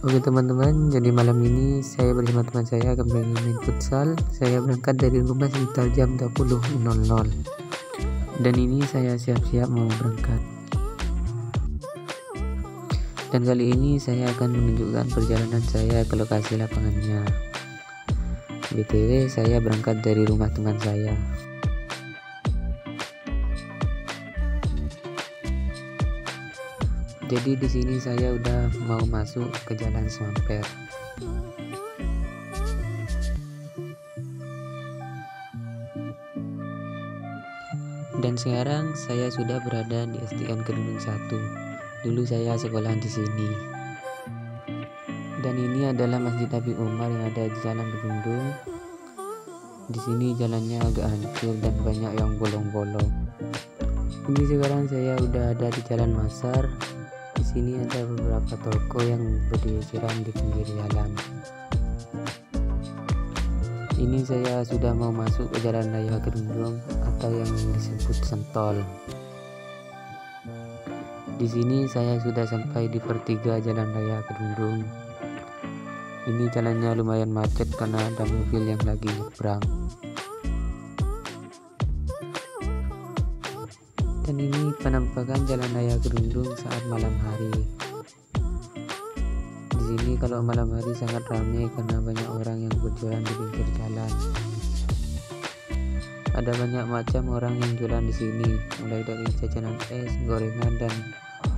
Oke teman-teman, jadi malam ini saya bersama teman saya akan main futsal. Saya berangkat dari rumah sekitar jam 20.00 dan ini saya siap-siap mau berangkat. Dan kali ini saya akan menunjukkan perjalanan saya ke lokasi lapangannya. BTW saya berangkat dari rumah teman saya. Jadi di sini saya udah mau masuk ke Jalan Semamper. Dan sekarang saya sudah berada di SDN Kedundung 1. Dulu saya sekolah di sini. Dan ini adalah Masjid Nabi Umar yang ada di Jalan Kedundung. Di sini jalannya agak hancur dan banyak yang bolong-bolong. Ini sekarang saya udah ada di Jalan Masar. Di sini ada beberapa toko yang berdirikan di pinggir jalan. Ini saya sudah mau masuk ke Jalan Raya Kedundung atau yang disebut Sentol. Di sini saya sudah sampai di pertiga Jalan Raya Kedundung. Ini jalannya lumayan macet karena ada mobil yang lagi nyebrang. Dan ini penampakan Jalan Raya Kedundung saat malam hari. Di sini kalau malam hari sangat ramai karena banyak orang yang berjualan di pinggir jalan. Ada banyak macam orang yang jualan di sini, mulai dari jajanan es, gorengan, dan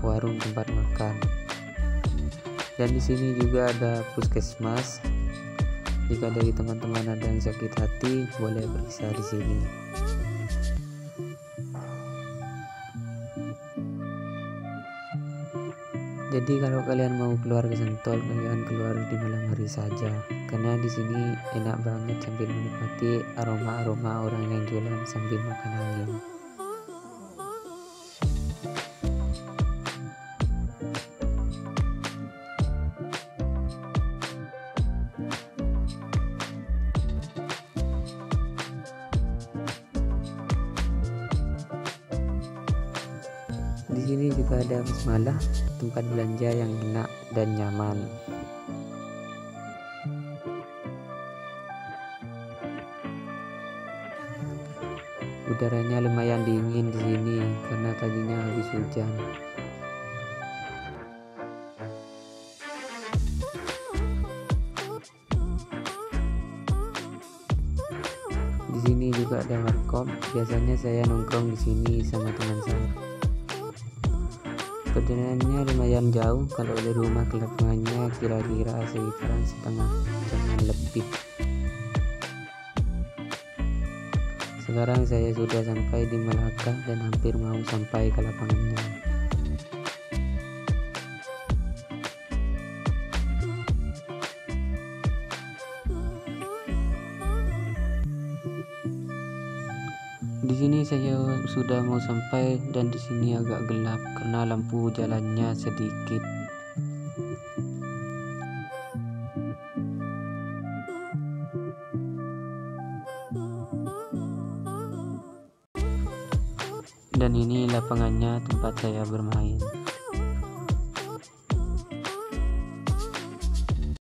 warung tempat makan. Dan di sini juga ada puskesmas. Jika dari teman-teman ada yang sakit hati, boleh periksa di sini. Jadi kalau kalian mau keluar ke Sentol, kalian keluar di malam hari saja, karena di sini enak banget sambil menikmati aroma-aroma orang yang jualan sambil makan angin. Di sini juga ada Basmalah, tempat belanja yang enak dan nyaman. Udaranya lumayan dingin di sini karena tadinya habis hujan. Di sini juga ada warkop. Biasanya saya nongkrong di sini sama teman saya. Perjalanannya lumayan jauh, kalau dari rumah ke lapangannya kira-kira sekitaran setengah jam lebih. Sekarang saya sudah sampai di Melaka dan hampir mau sampai ke lapangannya. Di sini saya sudah mau sampai dan di sini agak gelap karena lampu jalannya sedikit. Dan ini lapangannya tempat saya bermain.